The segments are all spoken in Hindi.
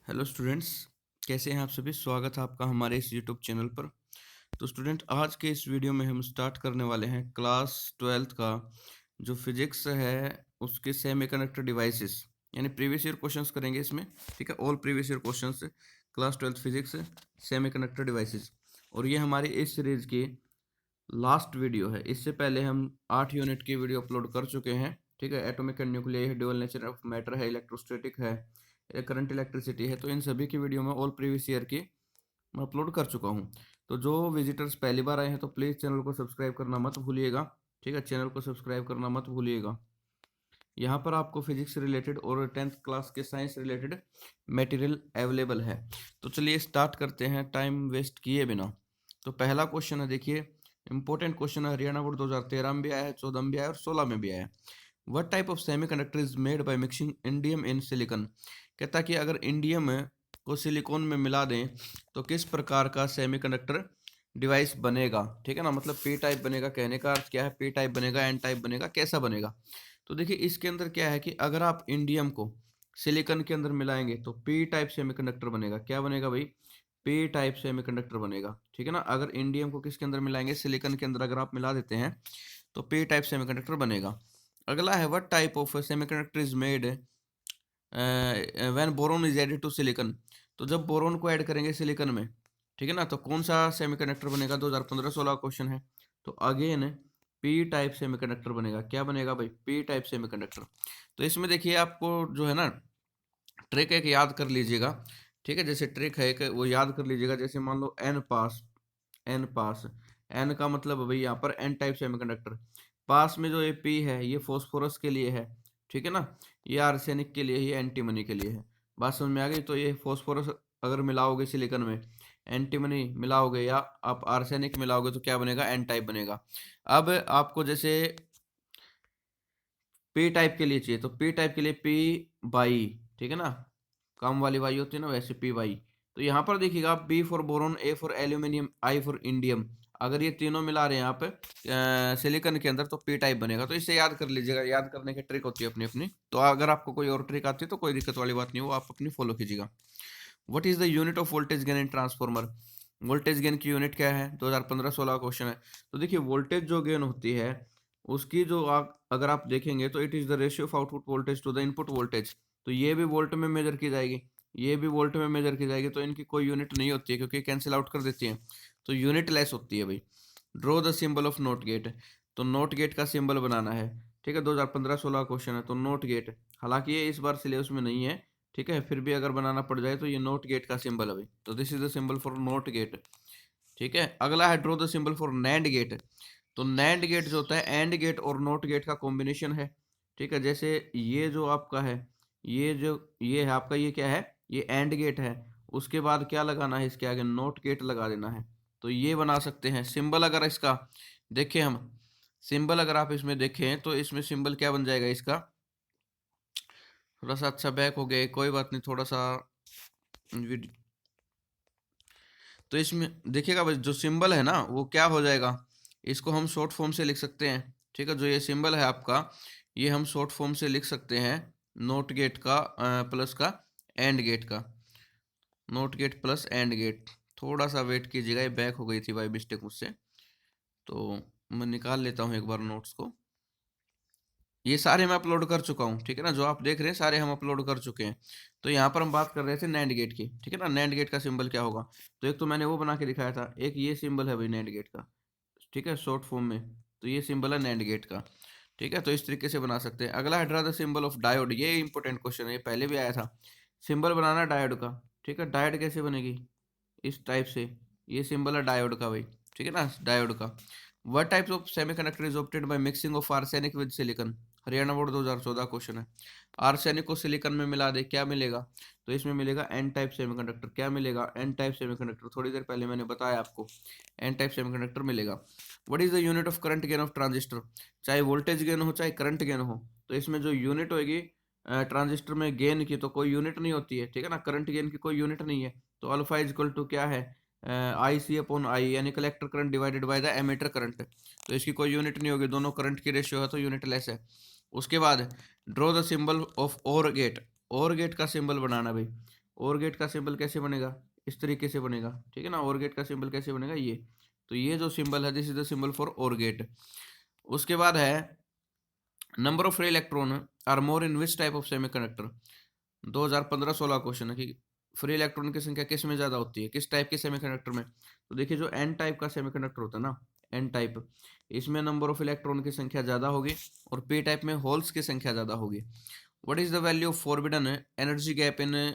हेलो स्टूडेंट्स, कैसे हैं आप सभी। स्वागत है आपका हमारे इस यूट्यूब चैनल पर। तो स्टूडेंट, आज के इस वीडियो में हम स्टार्ट करने वाले हैं क्लास 12th का जो फिजिक्स है उसके सेमीकंडक्टर डिवाइसेस, यानी प्रीवियस ईयर क्वेश्चंस करेंगे इसमें। ठीक है, all previous year questions class 12th physics semiconductor devices. और ये हमारी इस सीरीज की लास्ट वीडियो है। इससे पहले हम 8 यूनिट की वीडियो अपलोड कर चुके हैं। ठीक है, एटॉमिक एंड न्यूक्लियर है, ड्यूअल नेचर ऑफ मैटर है, इलेक्ट्रोस्टैटिक है, करंट इलेक्ट्रिसिटी है। तो इन सभी की वीडियो में ऑल प्रीवियस ईयर की मैं अपलोड कर चुका हूँ। तो जो विजिटर्स पहली बार आए हैं तो प्लीज़ चैनल को सब्सक्राइब करना मत भूलिएगा। ठीक है, चैनल को सब्सक्राइब करना मत भूलिएगा। यहाँ पर आपको फिजिक्स से रिलेटेड और 10th क्लास के साइंस रिलेटेड मटेरियल अवेलेबल है। तो चलिए स्टार्ट करते हैं टाइम वेस्ट किए बिना। तो पहला क्वेश्चन है, देखिए इंपॉर्टेंट क्वेश्चन है। हरियाणा बोर्ड 2013 में भी आया है, 14 में भी आया है और 16 में भी आया है। What type of semiconductor is made by mixing indium in silicon. कहता कि अगर इंडियम को सिलिकॉन में मिला दें तो किस प्रकार का सेमीकंडक्टर डिवाइस बनेगा। ठीक है ना, मतलब पी टाइप बनेगा। कहने का अर्थ क्या है, पी टाइप बनेगा, एन टाइप बनेगा, कैसा बनेगा। तो देखिए इसके अंदर क्या है कि अगर आप इंडियम को सिलिकॉन के अंदर मिलाएंगे तो पी टाइप सेमीकंडक्टर बनेगा। क्या बनेगा भाई, पी टाइप सेमीकंडक्टर बनेगा। ठीक है ना, अगर इंडियम को किसके अंदर मिलाएंगे, सिलिकॉन के अंदर अगर आप मिला देते हैं तो पी टाइप सेमीकंडक्टर बनेगा। अगला है, what type of semiconductor is made when boron is added to silicon. तो जब बोरोन को ऐड करेंगे सिलिकॉन में, ठीक है ना, तो कौन सा सेमीकंडक्टर बनेगा। 2015-16 क्वेश्चन है। तो अगेन पी टाइप सेमीकंडक्टर बनेगा। क्या बनेगा भाई, पी टाइप सेमीकंडक्टर। तो इसमें देखिए आपको जो है ना ट्रिक एक याद कर लीजिएगा। ठीक है, जैसे ट्रिक है एक वो याद कर लीजिएगा। जैसे मान लो एन पास, एन पास, एन का मतलब है भाई यहाँ पर एन टाइप सेमीकंडक्टर। पास में जो ये पी है ये फॉस्फोरस के लिए है। ठीक है ना, ये आर्सेनिक के लिए, ये एंटीमनी के लिए है। बात समझ में आ गई। तो ये फॉस्फोरस अगर मिलाओगे सिलिकॉन में, एंटीमनी मिलाओगे या आप आर्सेनिक मिलाओगे तो क्या बनेगा, एन टाइप बनेगा। अब आपको जैसे पी टाइप के लिए चाहिए तो पी टाइप के लिए पी बाई, ठीक है ना, कम वाली वाई होती है ना, वैसे पी वाई। तो यहाँ पर देखिएगा, B for boron, A for aluminium, I for indium. अगर ये तीनों मिला रहे हैं आप सिलिकॉन के अंदर तो पी टाइप बनेगा। तो इसे याद कर लीजिएगा। याद करने की ट्रिक होती है अपनी अपनी। तो अगर आपको कोई और ट्रिक आती है तो कोई दिक्कत वाली बात नहीं, वो आप अपनी फॉलो कीजिएगा। What is the unit of voltage gain in transformer. Voltage gain की यूनिट क्या है, 2015-16 क्वेश्चन है। तो देखिए वोल्टेज जो गेन होती है उसकी जो अगर आप देखेंगे तो it is the ratio of output voltage to the input voltage. तो ये भी वोल्ट में मेजर की जाएगी, ये भी वोल्ट में मेजर की जाएगी। तो इनकी कोई यूनिट नहीं होती है क्योंकि कैंसिल आउट कर देती है। तो यूनिट लेस होती है भाई। Draw the symbol of NOT gate. तो नोट गेट का सिंबल बनाना है। ठीक है, 2015-16 क्वेश्चन है। तो नोट गेट, हालांकि ये इस बार सिलेबस में नहीं है, ठीक है, फिर भी अगर बनाना पड़ जाए तो ये नोट गेट का सिंबल है भाई। तो this is the symbol for NOT gate. ठीक है, अगला है draw the symbol for NAND gate. तो नैंड गेट जो होता है एंड गेट और नोट गेट का कॉम्बिनेशन है। ठीक है, जैसे ये जो आपका है, ये जो ये है आपका, ये क्या है, ये एंड गेट है। उसके बाद क्या लगाना है, इसके आगे नोट गेट लगा देना है। तो ये बना सकते हैं सिंबल। अगर इसका देखें हम, सिंबल अगर आप इसमें देखें तो इसमें सिंबल क्या बन जाएगा इसका, थोड़ा सा अच्छा बैक हो गया, कोई बात नहीं, थोड़ा सा तो इसमें देखिएगा बस जो सिंबल है ना वो क्या हो जाएगा, इसको हम शॉर्ट फॉर्म से लिख सकते हैं। ठीक है, जो ये सिंबल है आपका ये हम शॉर्ट फॉर्म से लिख सकते हैं, नोट गेट का प्लस का एंड गेट का, NOT gate plus AND gate. थोड़ा सा वेट कीजिएगा, ये बैक हो गई थी बाई मिस्टेक मुझसे। तो मैं निकाल लेता हूँ एक बार नोट्स को। ये सारे मैं अपलोड कर चुका हूँ। ठीक है ना, जो आप देख रहे हैं सारे हम अपलोड कर चुके हैं। तो यहाँ पर हम बात कर रहे थे नैंड गेट की। ठीक है ना, नैंड गेट का सिंबल क्या होगा। तो एक तो मैंने वो बना के दिखाया था, एक ये सिंबल है भाई नैंड गेट का। ठीक है, शॉर्ट फॉर्म में। तो ये सिंबल है नैंड गेट का। ठीक है, तो इस तरीके से बना सकते हैं। अगला है draw the symbol of diode. ये इंपॉर्टेंट क्वेश्चन है, ये पहले भी आया था। सिंबल बनाना डायोड का। ठीक है, डायोड कैसे बनेगी, इस टाइप से। ये सिंबल है डायोड का भाई। ठीक है ना, डायोड का। What types of semiconductor is obtained by mixing of arsenic with silicon. Haryana board 2014 question है। आर्सेनिक को सिलिकॉन में मिला दे, क्या मिलेगा। तो इसमें मिलेगा एन टाइप सेमीकंडक्टर। क्या मिलेगा, एन टाइप सेमीकंडक्टर। थोड़ी देर पहले मैंने बताया आपको, एन टाइप सेमीकंडक्टर मिलेगा। What is the unit of current gain of transistor. चाहे वोल्टेज गेन हो चाहे करंट गेन हो, तो इसमें जो यूनिट होगी ट्रांजिस्टर में गेन की, तो कोई यूनिट नहीं होती है। ठीक है ना, करंट गेन की कोई यूनिट नहीं है। तो अल्फा इज इक्वल टू क्या है, आई सी अपॉन आई, यानी collector current divided by the emitter current. तो इसकी कोई यूनिट नहीं होगी, दोनों करंट की रेशियो है तो यूनिट लेस है। उसके बाद ड्रॉ द सिंबल ऑफ और गेट। और गेट का सिंबल बनाना भाई। और गेट का सिंबल कैसे बनेगा, इस तरीके से बनेगा, ठीक है ना। और गेट का सिंबल कैसे बनेगा, ये। तो ये जो सिंबल है, this is the symbol for OR gate. उसके बाद है number of free electron are more in which type of semiconductor. 2015-16 question है कि फ्री इलेक्ट्रॉन की संख्या किस में ज्यादा होती है, किस टाइप के सेमीकंडक्टर में। तो देखिए जो एन टाइप का सेमीकंडक्टर होता है ना, एन टाइप, इसमें नंबर ऑफ इलेक्ट्रॉन की संख्या ज्यादा होगी और पी टाइप में होल्स की संख्या ज्यादा होगी। What is the value of forbidden energy gap in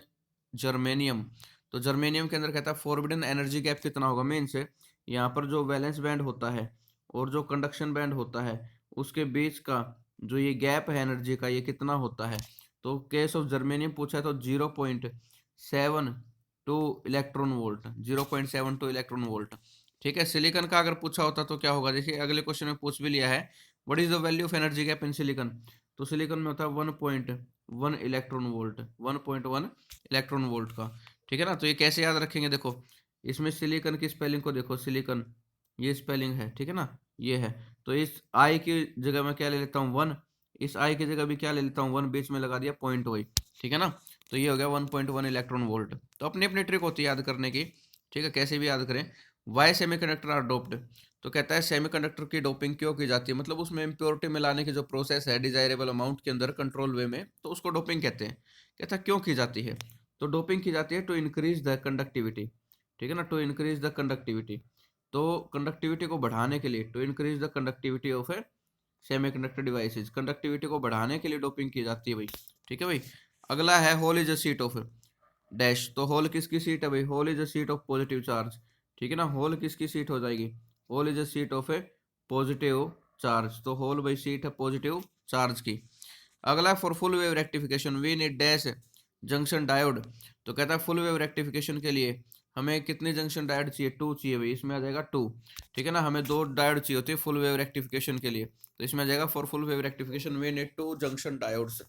germanium. तो जर्मेनियम के अंदर कहता है फॉरबिडन एनर्जी गैप कितना होगा। मेन से यहाँ पर जो वैलेंस बैंड होता है और जो कंडक्शन बैंड होता है उसके बीच का जो ये गैप है एनर्जी का, ये कितना होता है। तो केस ऑफ जर्मेनियम पूछा है तो 0.72 इलेक्ट्रॉन वोल्ट, 0.72 इलेक्ट्रॉन वोल्ट। ठीक है, सिलिकॉन का अगर पूछा होता तो क्या होगा, देखिए अगले क्वेश्चन में पूछ भी लिया है, what is the value of energy gap in silicon. तो सिलिकॉन में होता है 1.1 इलेक्ट्रॉन वोल्ट, 1.1 इलेक्ट्रॉन वोल्ट का। ठीक है ना। तो ये कैसे याद रखेंगे, देखो इसमें सिलिकॉन की स्पेलिंग को देखो, सिलिकॉन ये स्पेलिंग है, ठीक है ना, ये है। तो इस आई की जगह मैं क्या ले लेता हूँ 1, इस आई की जगह भी क्या ले लेता हूँ 1, बीच में लगा दिया पॉइंट वही, ठीक है ना। तो ये हो गया 1.1 इलेक्ट्रॉन वोल्ट। तो अपनी अपनी ट्रिक होती है याद करने की, ठीक है, कैसे भी याद करें। Why semiconductor are doped. तो कहता है सेमीकंडक्टर की डोपिंग क्यों की जाती है, मतलब उसमें इम्प्योरिटी मिलाने की जो प्रोसेस है डिजायरेबल अमाउंट के अंदर कंट्रोल वे में, तो उसको डोपिंग कहते हैं। कहता है क्यों की जाती है, तो डोपिंग की जाती है टू इंक्रीज द कंडक्टिविटी, ठीक है ना, टू इंक्रीज द कंडक्टिविटी। तो कंडक्टिविटी को बढ़ाने के लिए, to increase the conductivity of a semiconductor devices, conductivity को बढ़ाने के लिए डोपिंग की जाती है भाई, ठीक है भाई। अगला है hole is a seat of dash. तो होल किसकी सीट है भाई, hole is a seat of positive charge, ठीक है ना। होल किसकी सीट हो जाएगी, hole is a seat of a positive charge. तो होल भाई सीट है पॉजिटिव चार्ज की। अगला for full wave rectification we need dash junction diode. तो कहता है फुल वेव रेक्टिफिकेशन के लिए हमें कितने जंक्शन डायोड चाहिए, 2 चाहिए भाई, इसमें आ जाएगा 2, ठीक है ना। हमें 2 डायोड चाहिए होती है फुल वेव रेक्टिफिकेशन के लिए, तो इसमें आ जाएगा for full wave rectification we need 2 junction diodes.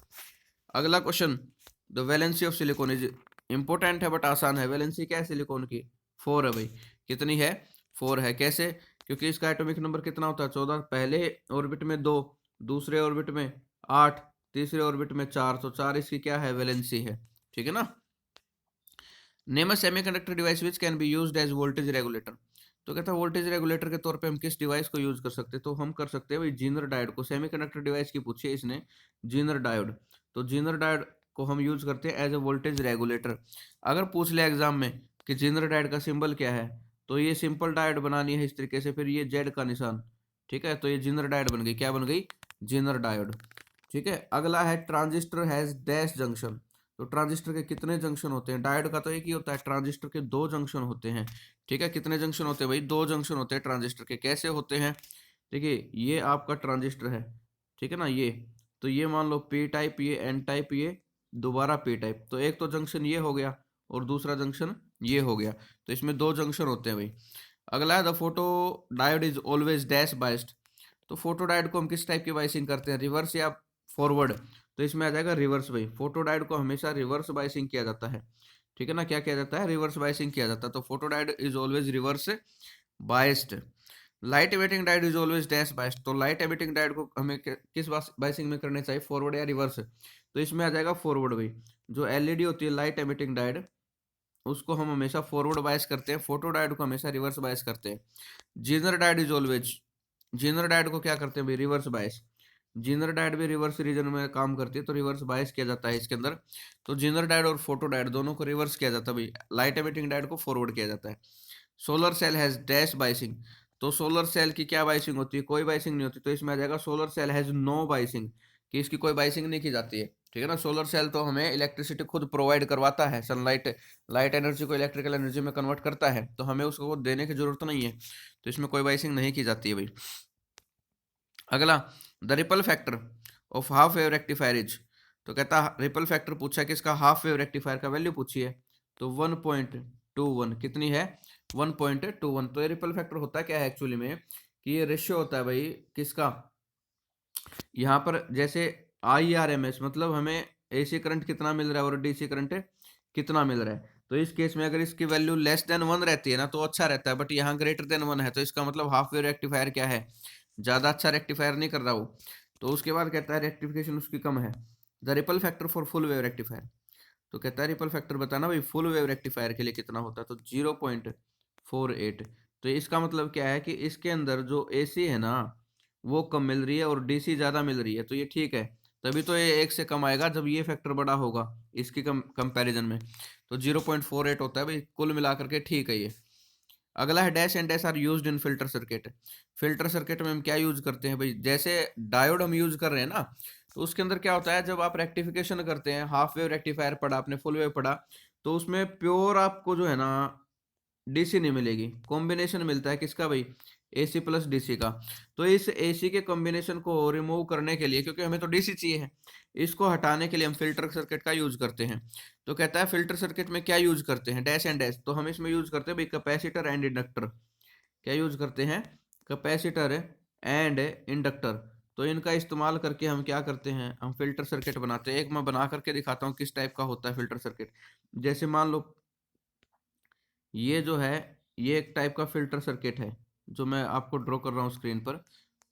अगला question, the valency of silicon is important है बट आसान है। वैलेंसी क्या है सिलिकॉन की, 4 है भाई। कितनी है, 4 है। कैसे, क्योंकि इसका एटॉमिक नंबर कितना होता है 14, पहले ऑर्बिट में 2, दूसरे ऑर्बिट में 8, तीसरे ऑर्बिट में 4, तो 4 इसकी क्या है, वैलेंसी है, ठीक है ना। Name a semiconductor device which can be used as voltage regulator. तो कहता है वोल्टेज रेगुलेटर के तौर पे हम किस डिवाइस को यूज कर सकते हैं, तो हम कर सकते हैं भाई जीनर डायोड को। सेमीकंडक्टर डिवाइस की पूछी है इसने, जीनर डायोड। तो जीनर डायोड को हम यूज करते हैं एज ए वोल्टेज रेगुलेटर। अगर पूछ ले एग्जाम में कि जीनर डायोड का सिंबल क्या है, तो ये सिंपल डायोड बनानी है इस तरीके से, फिर ये जेड का निशान, ठीक है। तो ये जीनर डायोड बन गई, क्या बन गई, जीनर डायोड, ठीक है। अगला है ट्रांजिस्टर हैज डैश जंक्शन। तो ट्रांजिस्टर के कितने जंक्शन होते हैं, डायोड का तो एक ही होता है, ट्रांजिस्टर के 2 जंक्शन होते हैं, ठीक है। कितने जंक्शन होते हैं भाई, 2 जंक्शन होते हैं ट्रांजिस्टर के। कैसे होते हैं, देखिए ये आपका ट्रांजिस्टर है, ठीक है ना, ये। तो ये मान लो पी टाइप, ये एन टाइप, ये दोबारा पी टाइप। तो एक तो जंक्शन ये हो गया और दूसरा जंक्शन ये हो गया, तो इसमें 2 जंक्शन होते हैं भाई। अगला है the photo diode is always dash biased. तो फोटो डायोड को हम किस टाइप की बाइसिंग करते हैं, रिवर्स या फॉरवर्ड। तो इसमें आ जाएगा रिवर्स भाई, फोटो डायोड को हमेशा रिवर्स बाइसिंग किया जाता है, ठीक है ना। क्या किया जाता है, रिवर्स बाइसिंग किया जाता है। तो photo diode is always reverse biased. Light emitting diode is always dash biased. तो लाइट एमिटिंग डायोड को हमें किस बाइसिंग में करने चाहिए, फॉरवर्ड या रिवर्स। तो इसमें आ जाएगा फॉरवर्ड भाई। जो एलईडी होती है लाइट एमिटिंग डायोड, उसको हम हमेशा फॉरवर्ड बायस करते हैं, फोटो डायोड को हमेशा रिवर्स बायस करते हैं। Zener diode is always, Zener diode को क्या करते हैं भाई, रिवर्स बायस। जीनर डायोड भी रिवर्स रीजन में काम करती है, तो रिवर्स बायस किया जाता है इसके अंदर। तो जीनर डायोड और फोटो डायोड दोनों को रिवर्स किया जाता है भाई, लाइट एमिटिंग डायोड को फॉरवर्ड किया जाता है। Solar cell has dash biasing. तो सोलर सेल की क्या बाइसिंग होती है, कोई बाइसिंग नहीं होती। तो इसमें आ जाएगा solar cell has no biasing, कि इसकी कोई बाइसिंग नहीं की जाती है, ठीक है ना। सोलर सेल तो हमें इलेक्ट्रिसिटी खुद प्रोवाइड करवाता है, सनलाइट, लाइट एनर्जी को इलेक्ट्रिकल एनर्जी में कन्वर्ट करता है, तो हमें उसको देने की जरूरत नहीं है। तो इसमें कोई बाइसिंग नहीं की जाती है भाई। अगला, the ripple factor of half wave rectifier is. तो कहता रिपल फैक्टर पूछा है किसका, हाफ वेव रेक्टिफायर का वैल्यू पूछी है। तो 1.21, कितनी है, 1.21। तो ये रिपल फैक्टर होता क्या है एक्चुअली में, कि ये रेशियो होता है भाई किसका, यहाँ पर जैसे IRMS, मतलब हमें AC करंट कितना मिल रहा है और DC करंट कितना मिल रहा है। तो इस केस में अगर इसकी वैल्यू लेस देन 1 रहती है ना तो अच्छा रहता है, बट यहाँ ग्रेटर देन 1 है, तो इसका मतलब हाफ वेव रेक्टिफायर क्या है, ज्यादा अच्छा रेक्टिफायर नहीं कर रहा वो। तो उसके बाद कहता है रेक्टिफिकेशन उसकी कम है। The ripple factor for full wave rectifier. तो कहता है रिपल फैक्टर बताना भाई फुल वेव रेक्टिफायर के लिए कितना होता है, तो 0.48। तो इसका मतलब क्या है कि इसके अंदर जो एसी है ना वो कम मिल रही है और डीसी ज्यादा मिल रही है, तो ये ठीक है। तभी तो ये एक से कम आएगा जब ये फैक्टर बड़ा होगा इसकी कंपैरिजन में। तो 0.48 होता है भाई, कुल मिलाकर के ठीक है ये। अगला है dash and dash are used in filter circuit. Filter circuit में हम क्या यूज करते हैं भाई, जैसे डायोड हम यूज कर रहे हैं ना, तो उसके अंदर क्या होता है जब आप रेक्टिफिकेशन करते हैं, हाफ वेव रेक्टिफायर पढ़ा आपने, फुल वेव पढ़ा, तो उसमें प्योर आपको जो है ना डीसी नहीं मिलेगी, कॉम्बिनेशन मिलता है किसका भाई, एसी प्लस डीसी का। तो इस एसी के कॉम्बिनेशन को रिमूव करने के लिए, क्योंकि हमें तो डीसी चाहिए है, इसको हटाने के लिए हम फिल्टर सर्किट का यूज करते हैं। तो कहता है फिल्टर सर्किट में क्या यूज करते हैं, डैश एंड डैश, तो हम इसमें यूज करते हैं भाई कैपेसिटर एंड इंडक्टर। क्या यूज करते हैं, कैपेसिटर एंड इंडक्टर। तो इनका इस्तेमाल करके हम क्या करते हैं, हम फिल्टर सर्किट बनाते हैं। एक मैं बना करके दिखाता हूँ किस टाइप का होता है फिल्टर सर्किट। जैसे मान लो ये जो है, ये एक टाइप का फिल्टर सर्किट है जो मैं आपको ड्रॉ कर रहा हूँ स्क्रीन पर।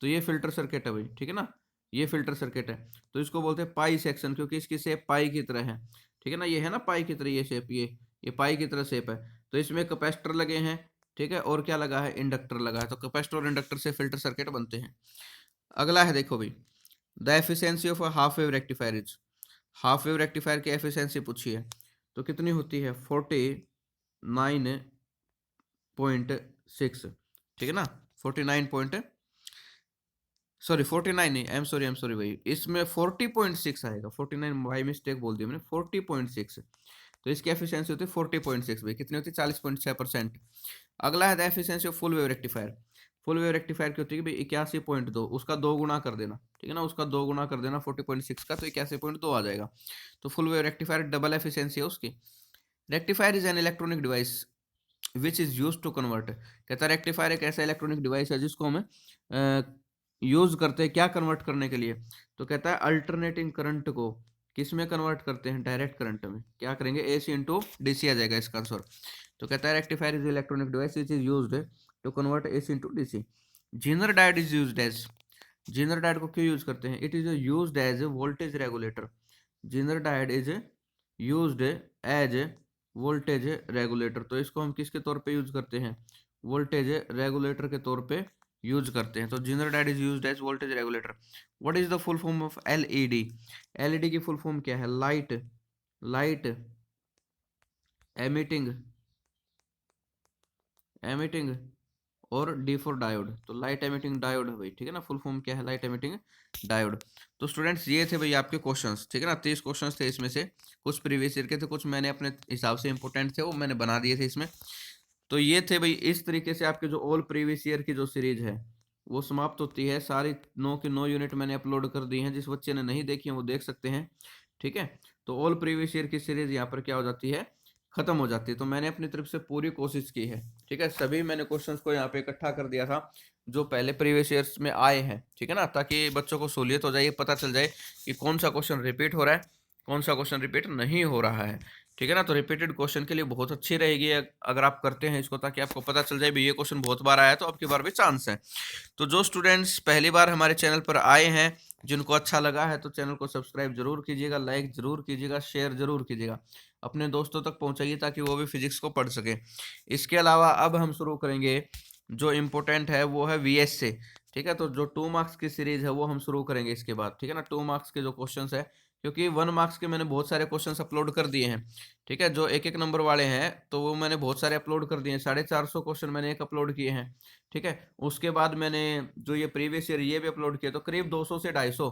तो ये फिल्टर सर्किट है भाई, ठीक है ना, ये फिल्टर सर्किट है। तो इसको बोलते हैं पाई सेक्शन, क्योंकि इसकी शेप पाई की तरह है, ठीक है ना, ये है ना पाई की तरह ये शेप, ये पाई की तरह शेप है। तो इसमें कैपेसिटर लगे हैं, ठीक है, और क्या लगा है, इंडक्टर लगा है। तो कैपेसिटर और इंडक्टर से फिल्टर सर्किट बनते हैं। अगला है देखो भाई, the efficiency of a half wave rectifier is. Half wave rectifier की एफिशिएंसी पूछी है, तो कितनी होती है, 49.6, ठीक है ना, 49 पॉइंट, सॉरी 49 नहीं, आई एम सॉरी भाई, इसमें 40.6 आएगा, 49 बाई मिस्टेक बोल दिया मैंने, 40.6। तो इसकी एफिशिएंसी होती है 40.6 भाई, कितनी होती है, 40.6%। अगला है the efficiency of full wave rectifier. Full wave rectifier की होती है भाई 81.2, उसका दो गुना कर देना, ठीक है ना, उसका दो गुना कर देना 40.6 का, तो 81.2 आ जाएगा। तो full wave rectifier double efficiency है उसकी। Rectifier is an electronic device which is use to convert. कहता है रेक्टिफायर एक ऐसा इलेक्ट्रॉनिक डिवाइस है जिसको हमें यूज करते हैं क्या कन्वर्ट करने के लिए। तो कहता है अल्टरनेटिंग करंट को किस में कन्वर्ट करते हैं, डायरेक्ट करंट में। क्या करेंगे, एसी इंटू डीसी आ जाएगा इसका आंसर। तो कहता है rectifier is electronic device which is used to convert AC into DC. Zener diode is used as. Zener diode को क्यों यूज करते हैं, it is used as a voltage regulator. Zener diode is used as voltage regulator. तो इसको हम किसके तौर पे यूज करते हैं, वोल्टेज रेगुलेटर के तौर पे यूज करते हैं। तो Zener diode is used as voltage regulator. What is the full form of LED. LED की फुल फॉर्म क्या है, लाइट लाइट एमिटिंग एमिटिंग और डी फॉर डायोड। तो लाइट एमिटिंग डायोड है भाई, ठीक है ना, फुल फॉर्म क्या है, लाइट एमिटिंग डायोड। तो स्टूडेंट्स ये थे भाई आपके क्वेश्चंस, ठीक है ना, 30 क्वेश्चंस थे इसमें से, कुछ प्रीवियस ईयर के थे, कुछ मैंने अपने हिसाब से इंपॉर्टेंट थे वो मैंने बना दिए थे इसमें। तो ये थे भाई, इस तरीके से आपके जो ऑल प्रीवियस ईयर की जो सीरीज है वो समाप्त होती है। सारी 9 की 9 यूनिट मैंने अपलोड कर दी हैं, जिस बच्चे ने नहीं देखी है वो देख सकते हैं, ठीक है। तो ऑल प्रीवियस ईयर की सीरीज यहाँ पर क्या हो जाती है, खत्म हो जाती है। तो मैंने अपनी तरफ से पूरी कोशिश की है, ठीक है, सभी मैंने क्वेश्चंस को यहाँ पे इकट्ठा कर दिया था जो पहले प्रीवियस ईयर्स में आए हैं, ठीक है ना, ताकि बच्चों को सहूलियत हो जाए, पता चल जाए कि कौन सा क्वेश्चन रिपीट हो रहा है, कौन सा क्वेश्चन रिपीट नहीं हो रहा है, ठीक है ना। तो रिपीटेड क्वेश्चन के लिए बहुत अच्छी रहेगी अगर आप करते हैं इसको, ताकि आपको पता चल जाए भी ये क्वेश्चन बहुत बार आया है तो अब की बार भी चांस है। तो जो स्टूडेंट्स पहली बार हमारे चैनल पर आए हैं, जिनको अच्छा लगा है, तो चैनल को सब्सक्राइब जरूर कीजिएगा, लाइक जरूर कीजिएगा, शेयर जरूर कीजिएगा, अपने दोस्तों तक पहुंचाइए ताकि वो भी फिजिक्स को पढ़ सके। इसके अलावा अब हम शुरू करेंगे जो इम्पोर्टेंट है वो है वीएस से, ठीक है। तो जो 2 मार्क्स की सीरीज है वो हम शुरू करेंगे इसके बाद, ठीक है ना, 2 मार्क्स के जो क्वेश्चन है, क्योंकि 1 मार्क्स के मैंने बहुत सारे क्वेश्चंस अपलोड कर दिए हैं, ठीक है, जो एक एक नंबर वाले हैं तो वो मैंने बहुत सारे अपलोड कर दिए हैं, 450 क्वेश्चन मैंने एक अपलोड किए हैं, ठीक है। उसके बाद मैंने जो ये प्रीवियस ईयर ये भी अपलोड किया, तो करीब 200 से 250,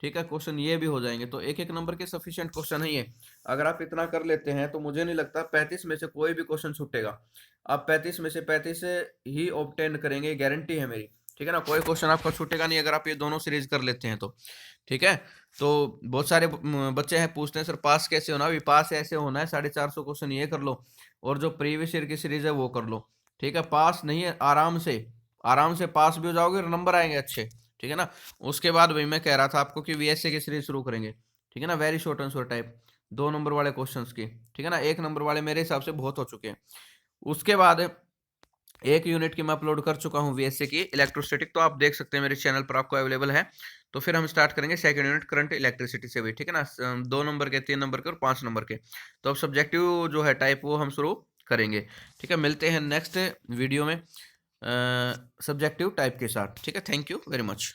ठीक है, क्वेश्चन ये भी हो जाएंगे। तो एक एक नंबर के सफिशिएंट क्वेश्चन है ये। अगर आप इतना कर लेते हैं तो मुझे नहीं लगता 35 में से कोई भी क्वेश्चन छूटेगा। आप 35 में से 35 ही ऑब्टेन करेंगे, गारंटी है मेरी, ठीक है ना, कोई क्वेश्चन आपका छूटेगा नहीं अगर आप ये दोनों सीरीज कर लेते हैं तो, ठीक है। तो बहुत सारे बच्चे हैं पूछते हैं सर पास कैसे होना, अभी पास ऐसे होना है 450 क्वेश्चन ये कर लो और जो प्रीवियस ईयर की सीरीज है वो कर लो, ठीक है। पास नहीं है, आराम से पास भी हो जाओगे, नंबर आएंगे अच्छे, ठीक है ना। उसके बाद भाई मैं कह रहा था आपको कि वीएसए की सीरीज शुरू करेंगे, ठीक है ना, very short answer type, 2 number वाले क्वेश्चंस की, ठीक है ना, 1 नंबर वाले मेरे हिसाब से बहुत हो चुके हैं। उसके बाद एक यूनिट की मैं अपलोड कर चुका हूँ वीएसए की इलेक्ट्रोस्टैटिक, तो आप देख सकते हैं मेरे चैनल पर, आपको अवेलेबल है। तो फिर हम स्टार्ट करेंगे सेकंड यूनिट करंट इलेक्ट्रिसिटी से भी, ठीक है ना, 2 नंबर के, 3 नंबर के और 5 नंबर के। तो अब सब्जेक्टिव जो है टाइप वो हम शुरू करेंगे। ठीक है, मिलते हैं नेक्स्ट वीडियो में सब्जेक्टिव टाइप के साथ। ठीक है, थैंक यू वेरी मच।